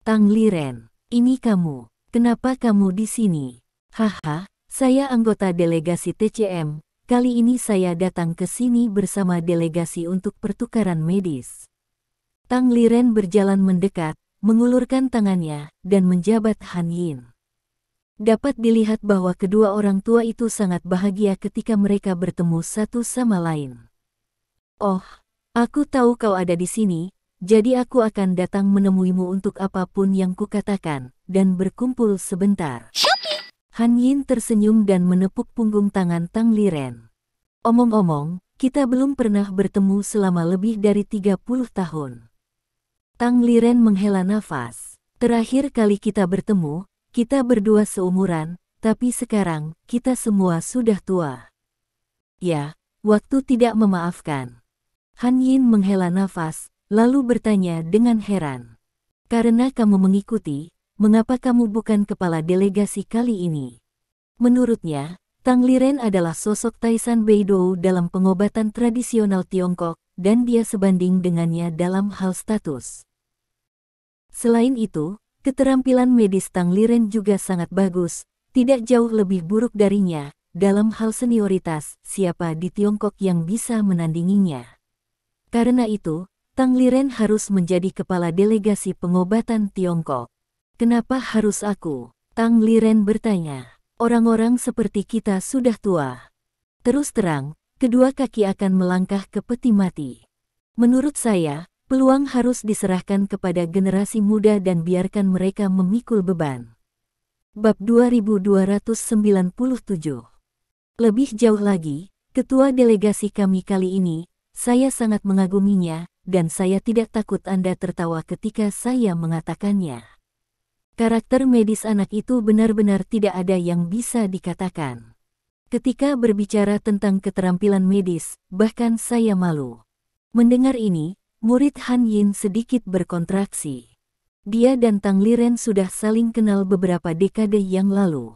Tang Liren, ini kamu. Kenapa kamu di sini? Haha, saya anggota delegasi TCM. Kali ini saya datang ke sini bersama delegasi untuk pertukaran medis. Tang Liren berjalan mendekat, mengulurkan tangannya, dan menjabat Han Yin. Dapat dilihat bahwa kedua orang tua itu sangat bahagia ketika mereka bertemu satu sama lain. Oh, aku tahu kau ada di sini, jadi aku akan datang menemuimu untuk apapun yang kukatakan, dan berkumpul sebentar. Han Yin tersenyum dan menepuk punggung tangan Tang Liren. Omong-omong, kita belum pernah bertemu selama lebih dari 30 tahun. Tang Liren menghela nafas. Terakhir kali kita bertemu, kita berdua seumuran, tapi sekarang, kita semua sudah tua. Ya, waktu tidak memaafkan. Han Yin menghela nafas, lalu bertanya dengan heran. Karena kamu mengikuti, mengapa kamu bukan kepala delegasi kali ini? Menurutnya, Tang Liren adalah sosok Taisan Beidou dalam pengobatan tradisional Tiongkok, dan dia sebanding dengannya dalam hal status. Selain itu, keterampilan medis Tang Liren juga sangat bagus, tidak jauh lebih buruk darinya, dalam hal senioritas, siapa di Tiongkok yang bisa menandinginya. Karena itu, Tang Liren harus menjadi kepala delegasi pengobatan Tiongkok. Kenapa harus aku? Tang Liren bertanya. Orang-orang seperti kita sudah tua. Terus terang, kedua kaki akan melangkah ke peti mati. Menurut saya, peluang harus diserahkan kepada generasi muda dan biarkan mereka memikul beban. Bab 2297. Lebih jauh lagi, ketua delegasi kami kali ini, saya sangat mengaguminya, dan saya tidak takut Anda tertawa ketika saya mengatakannya. Karakter medis anak itu benar-benar tidak ada yang bisa dikatakan. Ketika berbicara tentang keterampilan medis, bahkan saya malu. Mendengar ini, murid Han Yin sedikit berkontraksi. Dia dan Tang Liren sudah saling kenal beberapa dekade yang lalu.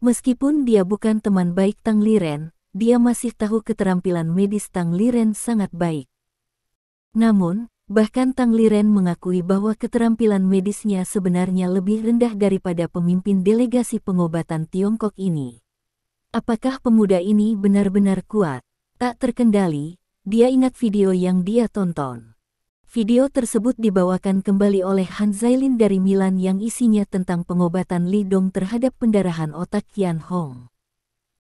Meskipun dia bukan teman baik Tang Liren, dia masih tahu keterampilan medis Tang Liren sangat baik. Namun, bahkan Tang Liren mengakui bahwa keterampilan medisnya sebenarnya lebih rendah daripada pemimpin delegasi pengobatan Tiongkok ini. Apakah pemuda ini benar-benar kuat? Tak terkendali, dia ingat video yang dia tonton. Video tersebut dibawakan kembali oleh Han Zailin dari Milan yang isinya tentang pengobatan Li Dong terhadap pendarahan otak Qian Hong.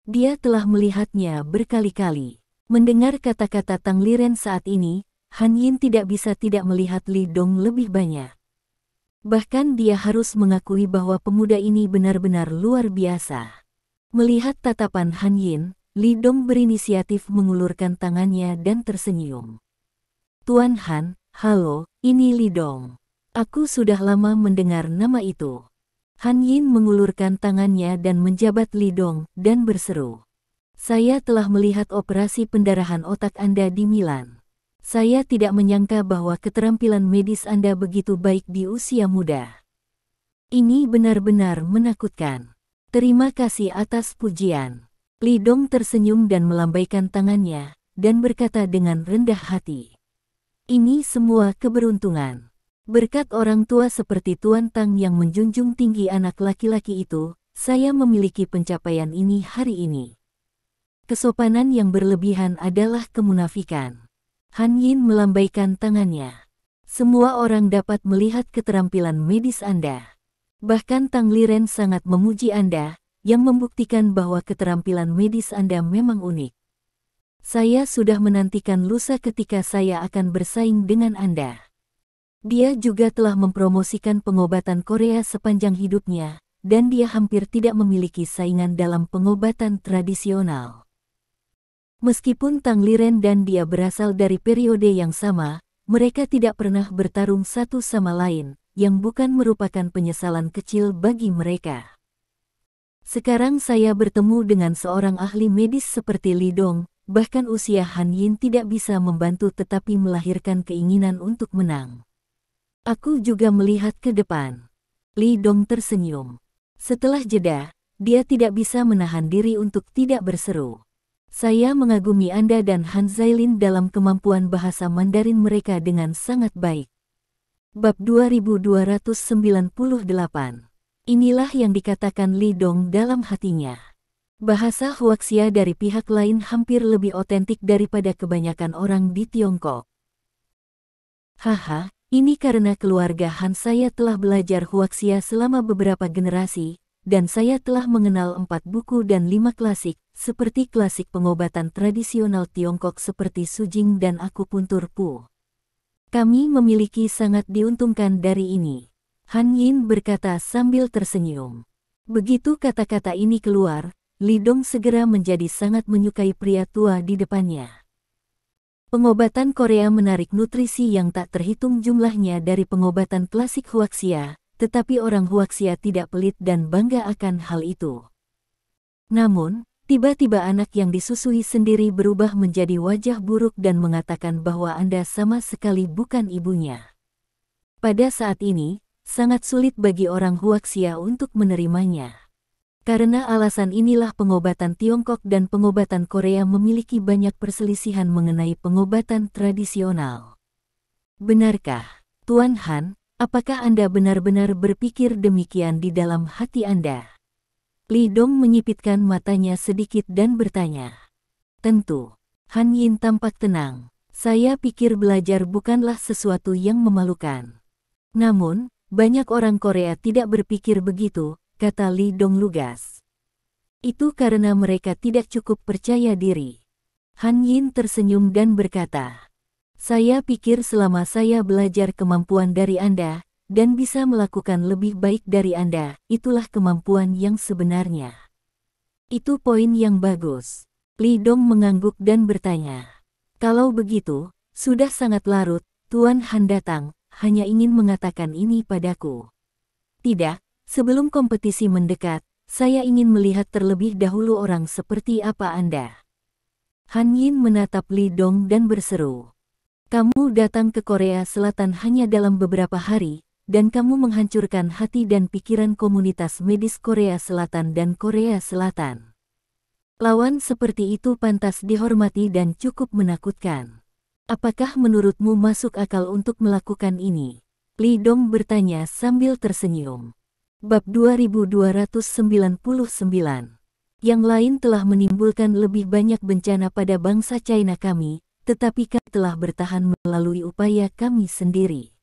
Dia telah melihatnya berkali-kali. Mendengar kata-kata Tang Liren saat ini, Han Yin tidak bisa tidak melihat Li Dong lebih banyak. Bahkan dia harus mengakui bahwa pemuda ini benar-benar luar biasa. Melihat tatapan Han Yin, Li Dong berinisiatif mengulurkan tangannya dan tersenyum. Tuan Han, halo, ini Li Dong. Aku sudah lama mendengar nama itu. Han Yin mengulurkan tangannya dan menjabat Li Dong dan berseru. Saya telah melihat operasi pendarahan otak Anda di Milan. Saya tidak menyangka bahwa keterampilan medis Anda begitu baik di usia muda. Ini benar-benar menakutkan. Terima kasih atas pujian. Li Dong tersenyum dan melambaikan tangannya, dan berkata dengan rendah hati. Ini semua keberuntungan. Berkat orang tua seperti Tuan Tang yang menjunjung tinggi anak laki-laki itu, saya memiliki pencapaian ini hari ini. Kesopanan yang berlebihan adalah kemunafikan. Han Yin melambaikan tangannya. Semua orang dapat melihat keterampilan medis Anda. Bahkan Tang Liren sangat memuji Anda, yang membuktikan bahwa keterampilan medis Anda memang unik. Saya sudah menantikan lusa ketika saya akan bersaing dengan Anda. Dia juga telah mempromosikan pengobatan Korea sepanjang hidupnya, dan dia hampir tidak memiliki saingan dalam pengobatan tradisional. Meskipun Tang Liren dan dia berasal dari periode yang sama, mereka tidak pernah bertarung satu sama lain, yang bukan merupakan penyesalan kecil bagi mereka. Sekarang saya bertemu dengan seorang ahli medis seperti Li Dong, bahkan usia Han Yin tidak bisa membantu tetapi melahirkan keinginan untuk menang. Aku juga melihat ke depan. Li Dong tersenyum. Setelah jeda, dia tidak bisa menahan diri untuk tidak berseru. Saya mengagumi Anda dan Han Zailin dalam kemampuan bahasa Mandarin mereka dengan sangat baik. Bab 2298. Inilah yang dikatakan Li Dong dalam hatinya. Bahasa Huaxia dari pihak lain hampir lebih otentik daripada kebanyakan orang di Tiongkok. Haha, ini karena keluarga Han saya telah belajar Huaxia selama beberapa generasi, dan saya telah mengenal 4 buku dan 5 klasik, seperti klasik pengobatan tradisional Tiongkok seperti Sujing dan akupuntur Pu. Kami memiliki sangat diuntungkan dari ini. Han Yin berkata sambil tersenyum. Begitu kata-kata ini keluar, Li Dong segera menjadi sangat menyukai pria tua di depannya. Pengobatan Korea menarik nutrisi yang tak terhitung jumlahnya dari pengobatan klasik Huaxia, tetapi orang Huaxia tidak pelit dan bangga akan hal itu. Namun, tiba-tiba anak yang disusui sendiri berubah menjadi wajah buruk dan mengatakan bahwa Anda sama sekali bukan ibunya. Pada saat ini, sangat sulit bagi orang Huaxia untuk menerimanya. Karena alasan inilah pengobatan Tiongkok dan pengobatan Korea memiliki banyak perselisihan mengenai pengobatan tradisional. Benarkah, Tuan Han, apakah Anda benar-benar berpikir demikian di dalam hati Anda? Li Dong menyipitkan matanya sedikit dan bertanya. Tentu. Han Yin tampak tenang. Saya pikir belajar bukanlah sesuatu yang memalukan. Namun, banyak orang Korea tidak berpikir begitu, kata Li Dong lugas. Itu karena mereka tidak cukup percaya diri. Han Yin tersenyum dan berkata, saya pikir selama saya belajar kemampuan dari Anda, dan bisa melakukan lebih baik dari Anda, itulah kemampuan yang sebenarnya. Itu poin yang bagus. Li Dong mengangguk dan bertanya, kalau begitu, sudah sangat larut, Tuan Han datang, hanya ingin mengatakan ini padaku. Tidak. Sebelum kompetisi mendekat, saya ingin melihat terlebih dahulu orang seperti apa Anda. Han Yin menatap Li Dong dan berseru. Kamu datang ke Korea Selatan hanya dalam beberapa hari, dan kamu menghancurkan hati dan pikiran komunitas medis Korea Selatan dan Korea Selatan. Lawan seperti itu pantas dihormati dan cukup menakutkan. Apakah menurutmu masuk akal untuk melakukan ini? Li Dong bertanya sambil tersenyum. Bab 2299. Yang lain telah menimbulkan lebih banyak bencana pada bangsa China kami, tetapi kami telah bertahan melalui upaya kami sendiri.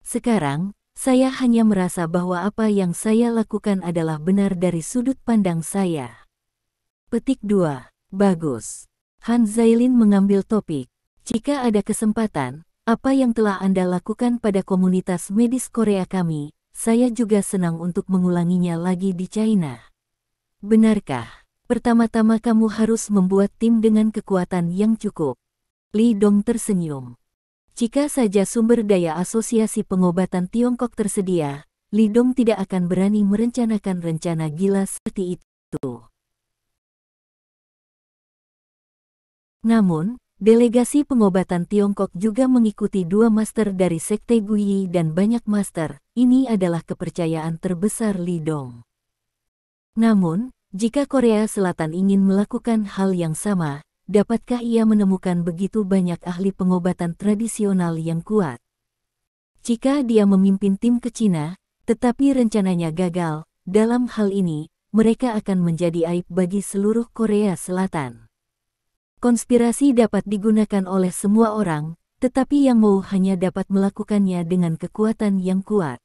Sekarang, saya hanya merasa bahwa apa yang saya lakukan adalah benar dari sudut pandang saya. Petik 2. Bagus. Han Zailin mengambil topik. Jika ada kesempatan, apa yang telah Anda lakukan pada komunitas medis Korea kami, saya juga senang untuk mengulanginya lagi di China. Benarkah? Pertama-tama kamu harus membuat tim dengan kekuatan yang cukup. Li Dong tersenyum. Jika saja sumber daya asosiasi pengobatan Tiongkok tersedia, Li Dong tidak akan berani merencanakan rencana gila seperti itu. Namun, delegasi pengobatan Tiongkok juga mengikuti 2 master dari Sekte Guyi dan banyak master. Ini adalah kepercayaan terbesar Li Dong. Namun, jika Korea Selatan ingin melakukan hal yang sama, dapatkah ia menemukan begitu banyak ahli pengobatan tradisional yang kuat? Jika dia memimpin tim ke Cina, tetapi rencananya gagal, dalam hal ini, mereka akan menjadi aib bagi seluruh Korea Selatan. Konspirasi dapat digunakan oleh semua orang, tetapi yang mau hanya dapat melakukannya dengan kekuatan yang kuat.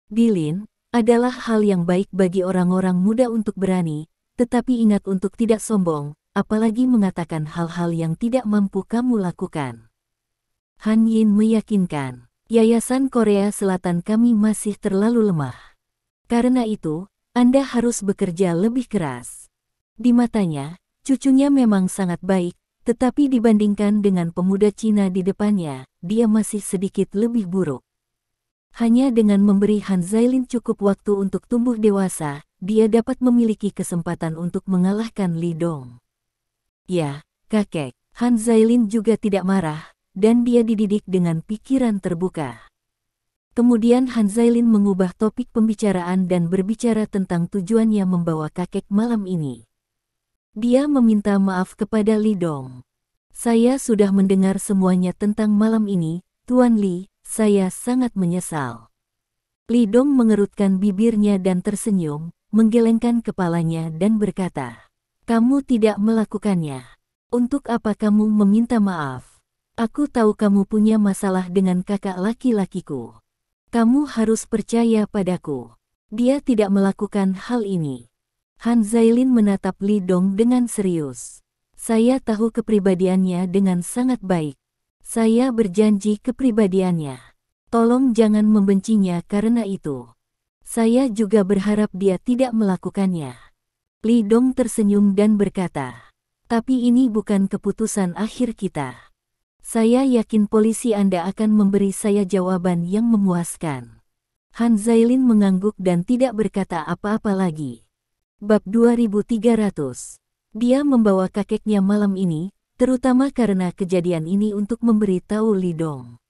Dilin, adalah hal yang baik bagi orang-orang muda untuk berani, tetapi ingat untuk tidak sombong, apalagi mengatakan hal-hal yang tidak mampu kamu lakukan. Han Yin meyakinkan, Yayasan Korea Selatan kami masih terlalu lemah. Karena itu, Anda harus bekerja lebih keras. Di matanya, cucunya memang sangat baik, tetapi dibandingkan dengan pemuda Cina di depannya, dia masih sedikit lebih buruk. Hanya dengan memberi Han Zailin cukup waktu untuk tumbuh dewasa, dia dapat memiliki kesempatan untuk mengalahkan Li Dong. Ya, kakek, Han Zailin juga tidak marah, dan dia dididik dengan pikiran terbuka. Kemudian Han Zailin mengubah topik pembicaraan dan berbicara tentang tujuannya membawa kakek malam ini. Dia meminta maaf kepada Li Dong. Saya sudah mendengar semuanya tentang malam ini, Tuan Li. Saya sangat menyesal. Li Dong mengerutkan bibirnya dan tersenyum, menggelengkan kepalanya dan berkata, "Kamu tidak melakukannya. Untuk apa kamu meminta maaf? Aku tahu kamu punya masalah dengan kakak laki-lakiku. Kamu harus percaya padaku. Dia tidak melakukan hal ini." Han Zailin menatap Li Dong dengan serius. "Saya tahu kepribadiannya dengan sangat baik. Saya berjanji kepribadiannya. Tolong jangan membencinya karena itu. Saya juga berharap dia tidak melakukannya." Li Dong tersenyum dan berkata, "Tapi ini bukan keputusan akhir kita. Saya yakin polisi Anda akan memberi saya jawaban yang memuaskan." Han Zailin mengangguk dan tidak berkata apa-apa lagi. Bab 2300. Dia membawa kakeknya malam ini, terutama karena kejadian ini untuk memberi tahu Li Dong.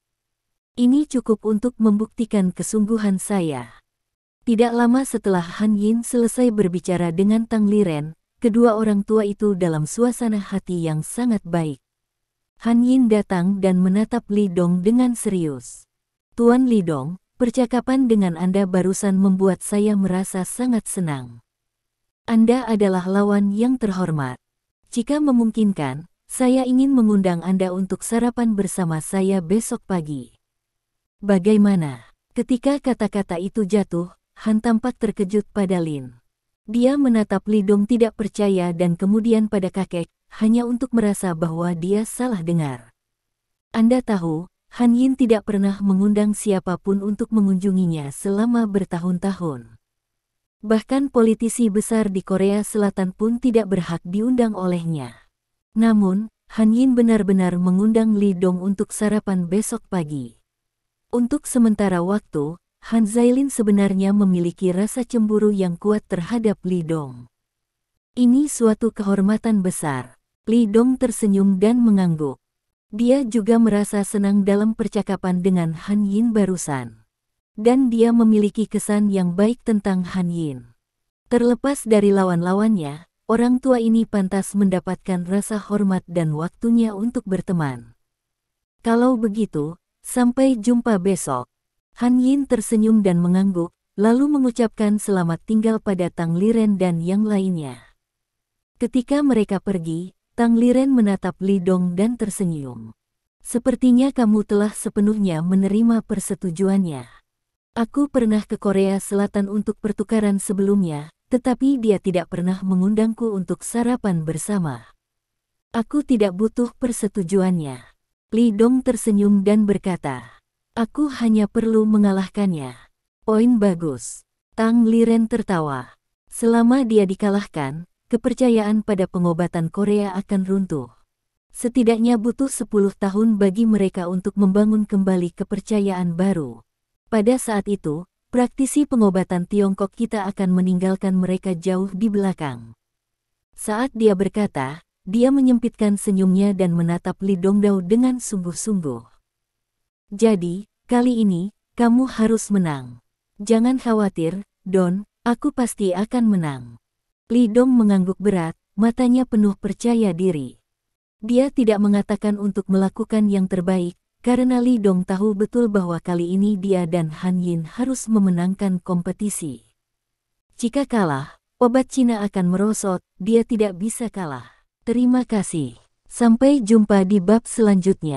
"Ini cukup untuk membuktikan kesungguhan saya." Tidak lama setelah Han Yin selesai berbicara dengan Tang Liren, kedua orang tua itu dalam suasana hati yang sangat baik. Han Yin datang dan menatap Li Dong dengan serius. "Tuan Li Dong, percakapan dengan Anda barusan membuat saya merasa sangat senang. Anda adalah lawan yang terhormat. Jika memungkinkan, saya ingin mengundang Anda untuk sarapan bersama saya besok pagi." Bagaimana? Ketika kata-kata itu jatuh, Han tampak terkejut pada Lin. Dia menatap Li Dong tidak percaya dan kemudian pada kakek, hanya untuk merasa bahwa dia salah dengar. "Anda tahu, Han Yin tidak pernah mengundang siapapun untuk mengunjunginya selama bertahun-tahun. Bahkan politisi besar di Korea Selatan pun tidak berhak diundang olehnya. Namun, Han Yin benar-benar mengundang Li Dong untuk sarapan besok pagi." Untuk sementara waktu, Han Zailin sebenarnya memiliki rasa cemburu yang kuat terhadap Li Dong. Ini suatu kehormatan besar. Li Dong tersenyum dan mengangguk. Dia juga merasa senang dalam percakapan dengan Han Yin barusan. Dan dia memiliki kesan yang baik tentang Han Yin. Terlepas dari lawan-lawannya, orang tua ini pantas mendapatkan rasa hormat dan waktunya untuk berteman. "Kalau begitu, sampai jumpa besok." Han Yin tersenyum dan mengangguk, lalu mengucapkan selamat tinggal pada Tang Liren dan yang lainnya. Ketika mereka pergi, Tang Liren menatap Li Dong dan tersenyum. "Sepertinya kamu telah sepenuhnya menerima persetujuannya. Aku pernah ke Korea Selatan untuk pertukaran sebelumnya, tetapi dia tidak pernah mengundangku untuk sarapan bersama. Aku tidak butuh persetujuannya." Li Dong tersenyum dan berkata, "Aku hanya perlu mengalahkannya." "Poin bagus." Tang Liren tertawa. Selama dia dikalahkan, kepercayaan pada pengobatan Korea akan runtuh. Setidaknya butuh 10 tahun bagi mereka untuk membangun kembali kepercayaan baru. Pada saat itu, praktisi pengobatan Tiongkok kita akan meninggalkan mereka jauh di belakang. Saat dia berkata, dia menyempitkan senyumnya dan menatap Li Dongdao dengan sungguh-sungguh. "Jadi, kali ini, kamu harus menang. Jangan khawatir, Don, aku pasti akan menang." Li Dong mengangguk berat, matanya penuh percaya diri. Dia tidak mengatakan untuk melakukan yang terbaik, karena Li Dong tahu betul bahwa kali ini dia dan Han Yin harus memenangkan kompetisi. Jika kalah, obat Cina akan merosot, dia tidak bisa kalah. Terima kasih. Sampai jumpa di bab selanjutnya.